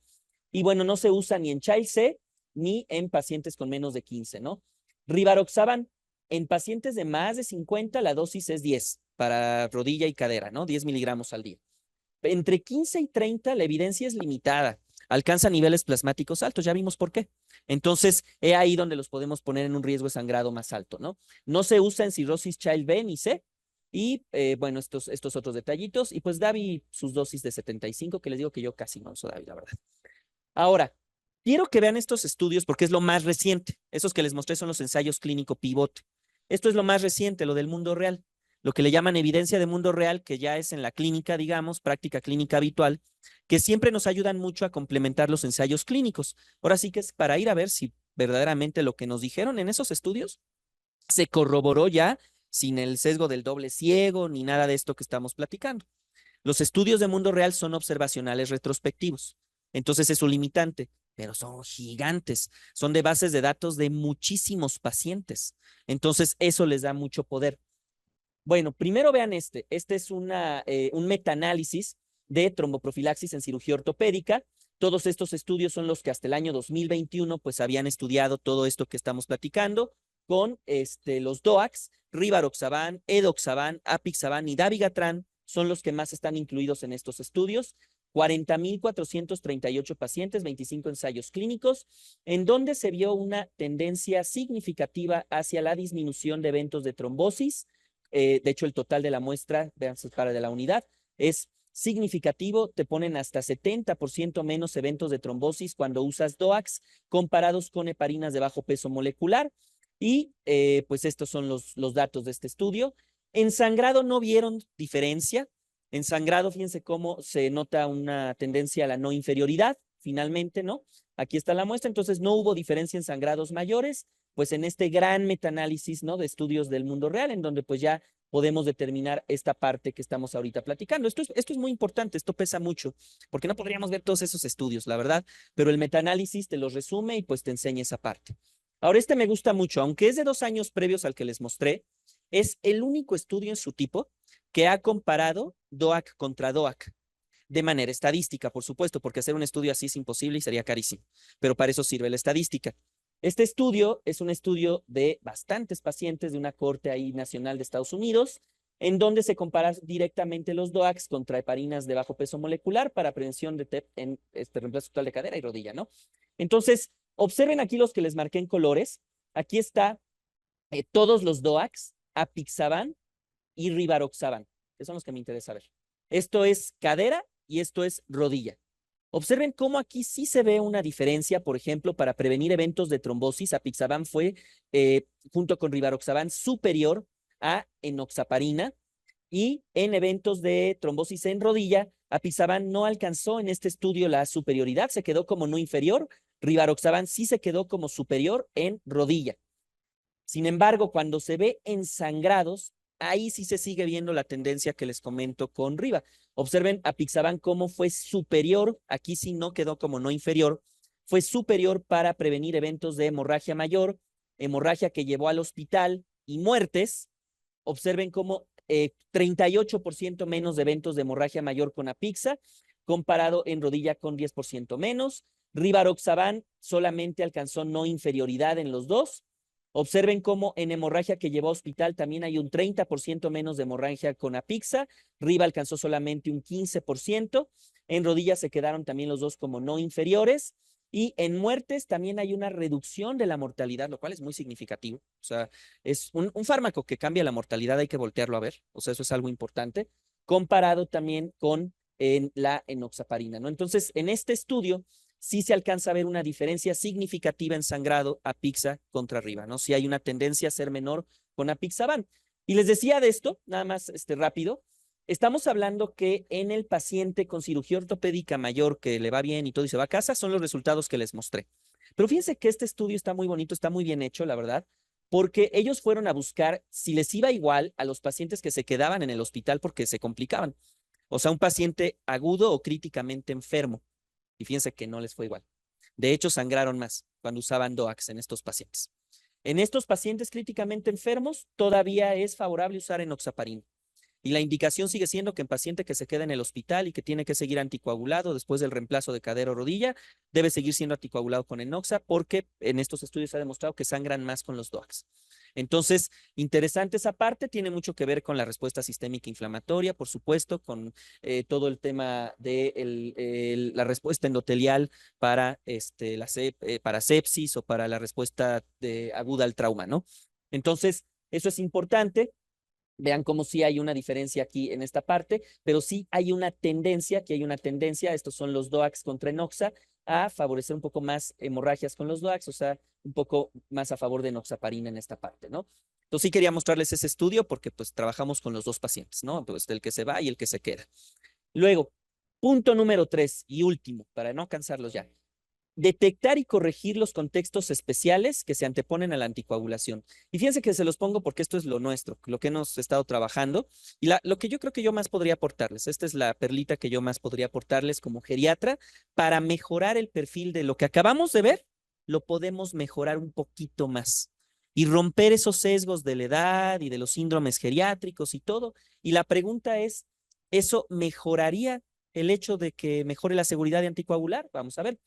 Y bueno, no se usa ni en Child C ni en pacientes con menos de 15, ¿no? Rivaroxaban, en pacientes de más de 50, la dosis es 10 para rodilla y cadera, ¿no? 10 miligramos al día. Entre 15 y 30, la evidencia es limitada. Alcanza niveles plasmáticos altos, ya vimos por qué. Entonces, es ahí donde los podemos poner en un riesgo de sangrado más alto, ¿no? No se usa en cirrosis Child B ni C. Y bueno, estos otros detallitos. Y pues Davi, sus dosis de 75, que les digo que yo casi no uso Davi, la verdad. Ahora, quiero que vean estos estudios porque es lo más reciente. Esos que les mostré son los ensayos clínico pivote. Esto es lo más reciente, lo del mundo real. Lo que le llaman evidencia de mundo real, que ya es en la clínica, digamos, práctica clínica habitual, que siempre nos ayudan mucho a complementar los ensayos clínicos. Ahora sí que es para ir a ver si verdaderamente lo que nos dijeron en esos estudios se corroboró ya sin el sesgo del doble ciego ni nada de esto que estamos platicando. Los estudios de mundo real son observacionales retrospectivos. Entonces es un limitante, pero son gigantes. Son de bases de datos de muchísimos pacientes. Entonces eso les da mucho poder. Bueno, primero vean este. Este es un metaanálisis de tromboprofilaxis en cirugía ortopédica. Todos estos estudios son los que hasta el año 2021 pues habían estudiado todo esto que estamos platicando con los DOACs, Rivaroxaban, Edoxaban, Apixaban y Dabigatran son los que más están incluidos en estos estudios. 40,438 pacientes, 25 ensayos clínicos, en donde se vio una tendencia significativa hacia la disminución de eventos de trombosis. De hecho, el total de la muestra, vean para de la unidad, es significativo, te ponen hasta 70% menos eventos de trombosis cuando usas DOACs comparados con heparinas de bajo peso molecular. Y pues estos son los datos de este estudio. En sangrado no vieron diferencia. En sangrado, fíjense cómo se nota una tendencia a la no inferioridad, finalmente, ¿no? Aquí está la muestra, entonces no hubo diferencia en sangrados mayores, pues en este gran metaanálisis, ¿no? De estudios del mundo real, en donde pues ya podemos determinar esta parte que estamos ahorita platicando. Esto es muy importante, esto pesa mucho, porque no podríamos ver todos esos estudios, la verdad, pero el metaanálisis te los resume y pues te enseña esa parte. Ahora, este me gusta mucho, aunque es de 2 años previos al que les mostré, es el único estudio en su tipo que ha comparado DOAC contra DOAC de manera estadística, por supuesto, porque hacer un estudio así es imposible y sería carísimo, pero para eso sirve la estadística. Este estudio es un estudio de bastantes pacientes de una corte ahí nacional de Estados Unidos, en donde se comparan directamente los DOACs contra heparinas de bajo peso molecular para prevención de TEP en reemplazo total de cadera y rodilla, ¿no? Entonces, observen aquí los que les marqué en colores. Aquí está todos los DOACs, apixaban y rivaroxaban, que son los que me interesa ver. Esto es cadera y esto es rodilla. Observen cómo aquí sí se ve una diferencia, por ejemplo, para prevenir eventos de trombosis, apixaban fue, junto con rivaroxaban, superior a enoxaparina, y en eventos de trombosis en rodilla, apixaban no alcanzó en este estudio la superioridad, se quedó como no inferior, rivaroxaban sí se quedó como superior en rodilla. Sin embargo, cuando se ve en sangrados, ahí sí se sigue viendo la tendencia que les comento con Riva. Observen a Pixaban cómo fue superior, aquí sí no quedó como no inferior, fue superior para prevenir eventos de hemorragia mayor, hemorragia que llevó al hospital y muertes. Observen cómo 38% menos de eventos de hemorragia mayor con Apixa, comparado en rodilla con 10% menos. Rivaroxaban solamente alcanzó no inferioridad en los dos. Observen cómo en hemorragia que llevó a hospital también hay un 30% menos de hemorragia con Apixa. Riva alcanzó solamente un 15%. En rodillas se quedaron también los dos como no inferiores. Y en muertes también hay una reducción de la mortalidad, lo cual es muy significativo. O sea, es un fármaco que cambia la mortalidad, hay que voltearlo a ver. O sea, eso es algo importante, comparado también con la enoxaparina, ¿no? Entonces, en este estudio sí se alcanza a ver una diferencia significativa en sangrado Apixa contra Riva, ¿no? Sí hay una tendencia a ser menor con Apixaban. Y les decía de esto, nada más rápido, estamos hablando que en el paciente con cirugía ortopédica mayor que le va bien y todo y se va a casa, son los resultados que les mostré. Pero fíjense que este estudio está muy bonito, está muy bien hecho, la verdad, porque ellos fueron a buscar si les iba igual a los pacientes que se quedaban en el hospital porque se complicaban. O sea, un paciente agudo o críticamente enfermo. Y fíjense que no les fue igual. De hecho, sangraron más cuando usaban DOACs en estos pacientes. En estos pacientes críticamente enfermos, todavía es favorable usar enoxaparina. Y la indicación sigue siendo que en paciente que se queda en el hospital y que tiene que seguir anticoagulado después del reemplazo de cadera o rodilla, debe seguir siendo anticoagulado con enoxa porque en estos estudios se ha demostrado que sangran más con los DOACs. Entonces, interesante esa parte, tiene mucho que ver con la respuesta sistémica inflamatoria, por supuesto, con todo el tema de la respuesta endotelial para, para sepsis o para la respuesta aguda al trauma, ¿no? Entonces, eso es importante. Vean cómo sí hay una diferencia aquí en esta parte, pero sí hay una tendencia, estos son los DOACs contra enoxa, a favorecer un poco más hemorragias con los DOACs, o sea, un poco más a favor de enoxaparina en esta parte, ¿no? Entonces sí quería mostrarles ese estudio porque pues trabajamos con los dos pacientes, ¿no? Pues el que se va y el que se queda. Luego, punto número 3 y último, para no cansarlos ya. Detectar y corregir los contextos especiales que se anteponen a la anticoagulación. Y fíjense que se los pongo porque esto es lo nuestro, lo que hemos estado trabajando y lo que yo creo que yo más podría aportarles. Esta es la perlita que yo más podría aportarles como geriatra para mejorar el perfil de lo que acabamos de ver, lo podemos mejorar un poquito más y romper esos sesgos de la edad y de los síndromes geriátricos y todo. Y la pregunta es, ¿eso mejoraría el hecho de que mejore la seguridad de anticoagular? Vamos a ver.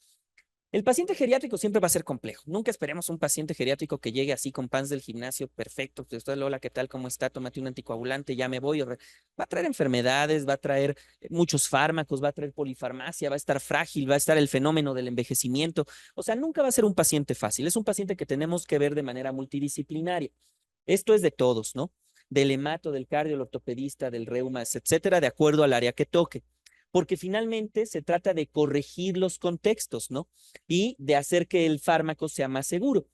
El paciente geriátrico siempre va a ser complejo. Nunca esperemos un paciente geriátrico que llegue así con pants del gimnasio, perfecto. Hola, ¿qué tal? ¿Cómo está? Tómate un anticoagulante, ya me voy. Va a traer enfermedades, va a traer muchos fármacos, va a traer polifarmacia, va a estar frágil, va a estar el fenómeno del envejecimiento. O sea, nunca va a ser un paciente fácil. Es un paciente que tenemos que ver de manera multidisciplinaria. Esto es de todos, ¿no? Del hemato, del cardio, del ortopedista, del reuma, etcétera, de acuerdo al área que toque. porque finalmente se trata de corregir los contextos, ¿no? Y de hacer que el fármaco sea más seguro.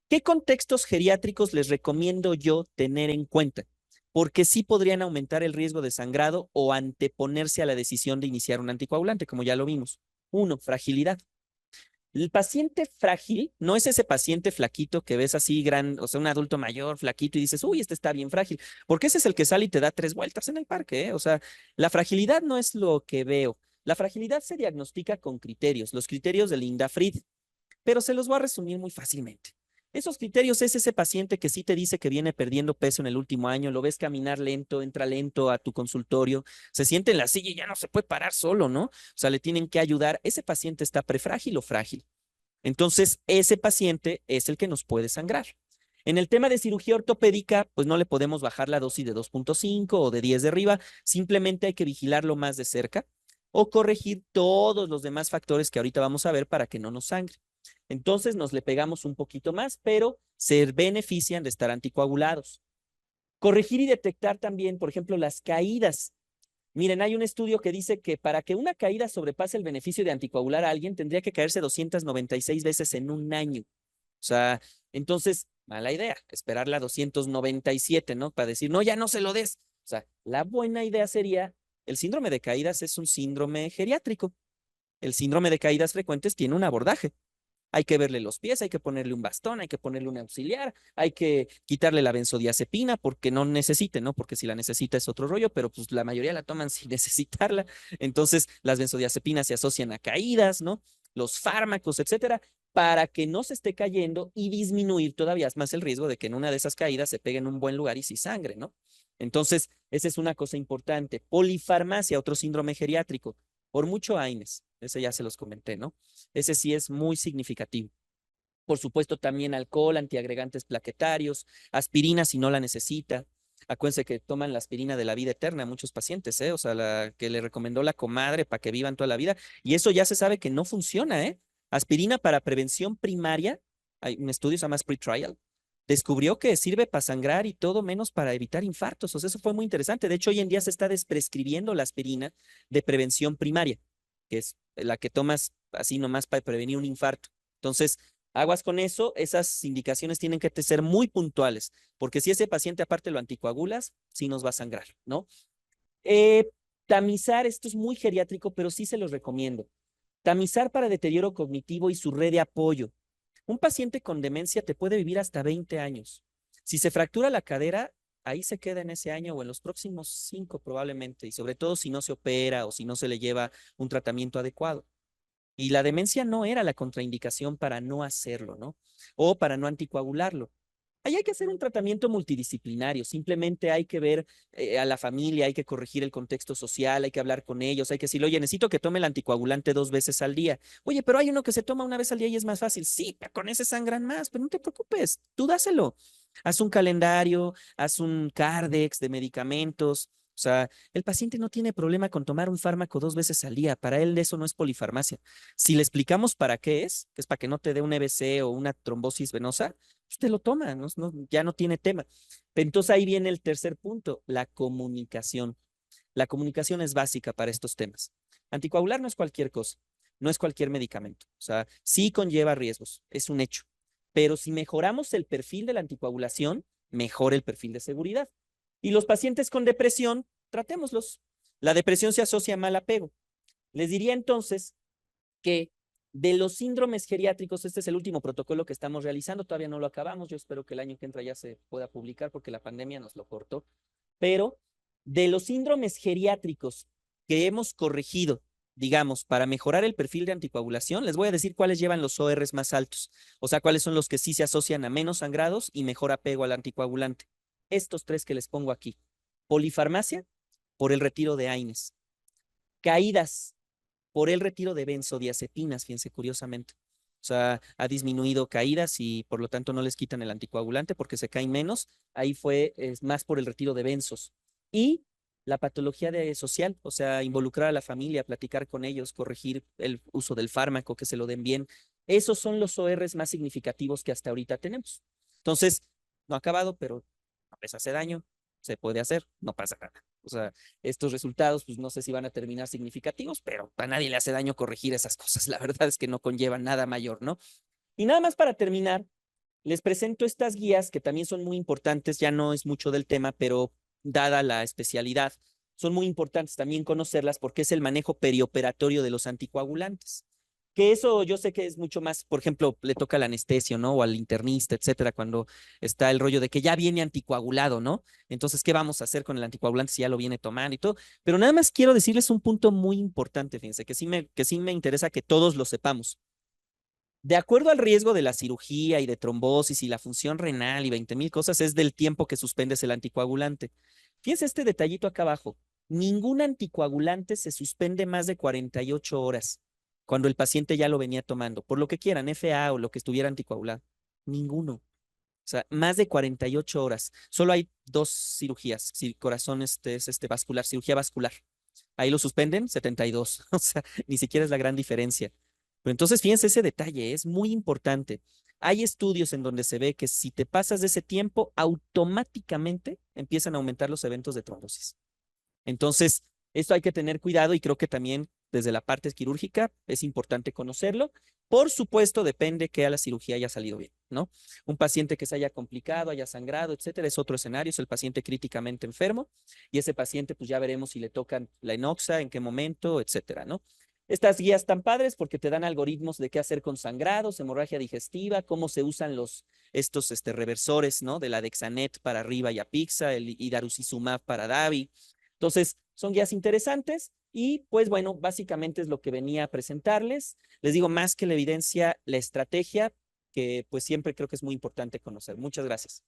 ¿Qué contextos geriátricos les recomiendo yo tener en cuenta? Porque sí podrían aumentar el riesgo de sangrado o anteponerse a la decisión de iniciar un anticoagulante, como ya lo vimos. Uno, fragilidad. El paciente frágil no es ese paciente flaquito que ves así gran, o sea, un adulto mayor, flaquito, y dices, uy, este está bien frágil, porque ese es el que sale y te da 3 vueltas en el parque, ¿eh? O sea, la fragilidad no es lo que veo. La fragilidad se diagnostica con criterios, los criterios de Linda Fried, pero se los voy a resumir muy fácilmente. Esos criterios es ese paciente que sí te dice que viene perdiendo peso en el último año, lo ves caminar lento, entra lento a tu consultorio, se siente en la silla y ya no se puede parar solo, ¿no? O sea, le tienen que ayudar. Ese paciente está prefrágil o frágil. Entonces, ese paciente es el que nos puede sangrar. En el tema de cirugía ortopédica, pues no le podemos bajar la dosis de 2.5 o de 10 de arriba, simplemente hay que vigilarlo más de cerca o corregir todos los demás factores que ahorita vamos a ver para que no nos sangre. Entonces nos le pegamos un poquito más, pero se benefician de estar anticoagulados. Corregir y detectar también, por ejemplo, las caídas. Miren, hay un estudio que dice que para que una caída sobrepase el beneficio de anticoagular a alguien, tendría que caerse 296 veces en un año. O sea, entonces, mala idea, esperarla 297, ¿no? Para decir, no, ya no se lo des. O sea, la buena idea sería, el síndrome de caídas es un síndrome geriátrico. El síndrome de caídas frecuentes tiene un abordaje. Hay que verle los pies, hay que ponerle un bastón, hay que ponerle un auxiliar, hay que quitarle la benzodiazepina porque no necesite, ¿no? Porque si la necesita es otro rollo, pero pues la mayoría la toman sin necesitarla. Entonces, las benzodiazepinas se asocian a caídas, ¿no? Los fármacos, etcétera, para que no se esté cayendo y disminuir todavía más el riesgo de que en una de esas caídas se pegue en un buen lugar y si sangre, ¿no? Entonces, esa es una cosa importante. Polifarmacia, otro síndrome geriátrico. Por mucho AINES, ese ya se los comenté, ¿no? Ese sí es muy significativo. Por supuesto, también alcohol, antiagregantes plaquetarios, aspirina si no la necesita. Acuérdense que toman la aspirina de la vida eterna muchos pacientes, ¿eh? O sea, la que le recomendó la comadre para que vivan toda la vida. Y eso ya se sabe que no funciona, ¿eh? Aspirina para prevención primaria, hay un estudio, se llama Pre-Trial, descubrió que sirve para sangrar y todo menos para evitar infartos. O sea, eso fue muy interesante. De hecho, hoy en día se está desprescribiendo la aspirina de prevención primaria, que es la que tomas así nomás para prevenir un infarto. Entonces, aguas con eso, esas indicaciones tienen que ser muy puntuales, porque si ese paciente aparte lo anticoagulas, sí nos va a sangrar, ¿no? Eh, tamizar, esto es muy geriátrico, pero sí se los recomiendo. Tamizar para deterioro cognitivo y su red de apoyo. Un paciente con demencia te puede vivir hasta 20 años. Si se fractura la cadera, ahí se queda en ese año o en los próximos 5 probablemente, y sobre todo si no se opera o si no se le lleva un tratamiento adecuado. Y la demencia no era la contraindicación para no hacerlo, ¿no? O para no anticoagularlo. Ahí hay que hacer un tratamiento multidisciplinario, simplemente hay que ver a la familia, hay que corregir el contexto social, hay que hablar con ellos, hay que decirle, oye, necesito que tome el anticoagulante 2 veces al día. Oye, pero hay uno que se toma una vez al día y es más fácil. Sí, pero con ese sangran más, pero no te preocupes, tú dáselo. Haz un calendario, haz un Cardex de medicamentos. O sea, el paciente no tiene problema con tomar un fármaco 2 veces al día. Para él eso no es polifarmacia. Si le explicamos para qué es, que es para que no te dé un EBC o una trombosis venosa, usted lo toma, ¿no? Ya no tiene tema. Entonces ahí viene el tercer punto, la comunicación. La comunicación es básica para estos temas. Anticoagular no es cualquier cosa, no es cualquier medicamento. O sea, sí conlleva riesgos, es un hecho. Pero si mejoramos el perfil de la anticoagulación, mejora el perfil de seguridad. Y los pacientes con depresión, tratémoslos. La depresión se asocia a mal apego. Les diría entonces que de los síndromes geriátricos, este es el último protocolo que estamos realizando, todavía no lo acabamos, yo espero que el año que entra ya se pueda publicar porque la pandemia nos lo cortó, pero de los síndromes geriátricos que hemos corregido, digamos, para mejorar el perfil de anticoagulación, les voy a decir cuáles llevan los ORs más altos, o sea, cuáles son los que sí se asocian a menos sangrados y mejor apego al anticoagulante. Estos tres que les pongo aquí. Polifarmacia, por el retiro de AINES. Caídas, por el retiro de benzodiazepinas, fíjense curiosamente. O sea, ha disminuido caídas y por lo tanto no les quitan el anticoagulante porque se caen menos. Ahí fue más por el retiro de benzos. Y la patología social, o sea, involucrar a la familia, platicar con ellos, corregir el uso del fármaco, que se lo den bien. Esos son los ORs más significativos que hasta ahorita tenemos. Entonces, no ha acabado, pero no les hace daño. se puede hacer, no pasa nada. O sea, estos resultados, pues no sé si van a terminar significativos, pero a nadie le hace daño corregir esas cosas. La verdad es que no conllevan nada mayor, ¿no? Y nada más para terminar, les presento estas guías que también son muy importantes, ya no es mucho del tema, pero dada la especialidad, son muy importantes también conocerlas porque es el manejo perioperatorio de los anticoagulantes. Que eso yo sé que es mucho más, por ejemplo, le toca al anestesio, ¿no? O al internista, etcétera, cuando está el rollo de que ya viene anticoagulado, ¿no? Entonces, ¿qué vamos a hacer con el anticoagulante si ya lo viene tomando y todo? Pero nada más quiero decirles un punto muy importante, fíjense, que sí me interesa que todos lo sepamos. De acuerdo al riesgo de la cirugía y de trombosis y la función renal y 20,000 cosas, es del tiempo que suspendes el anticoagulante. Fíjense este detallito acá abajo. Ningún anticoagulante se suspende más de 48 horas cuando el paciente ya lo venía tomando, por lo que quieran, FA o lo que estuviera anticoagulado. Ninguno. O sea, más de 48 horas. Solo hay dos cirugías, si corazón es vascular, cirugía vascular. Ahí lo suspenden 72. O sea, ni siquiera es la gran diferencia. Pero entonces, fíjense ese detalle, es muy importante. Hay estudios en donde se ve que si te pasas de ese tiempo, automáticamente empiezan a aumentar los eventos de trombosis. Entonces, esto hay que tener cuidado y creo que también desde la parte quirúrgica es importante conocerlo. Por supuesto, depende que a la cirugía haya salido bien, ¿no? Un paciente que se haya complicado, haya sangrado, etcétera, es otro escenario, es el paciente críticamente enfermo y ese paciente, pues ya veremos si le tocan la enoxa, en qué momento, etcétera, ¿no? Estas guías están padres porque te dan algoritmos de qué hacer con sangrados, hemorragia digestiva, cómo se usan estos reversores, ¿no? De la Dexanet para arriba y Apixa, el Idarucizumab para Davi. Entonces, son guías interesantes y pues bueno, básicamente es lo que venía a presentarles. Les digo, más que la evidencia, la estrategia, que pues siempre creo que es muy importante conocer. Muchas gracias.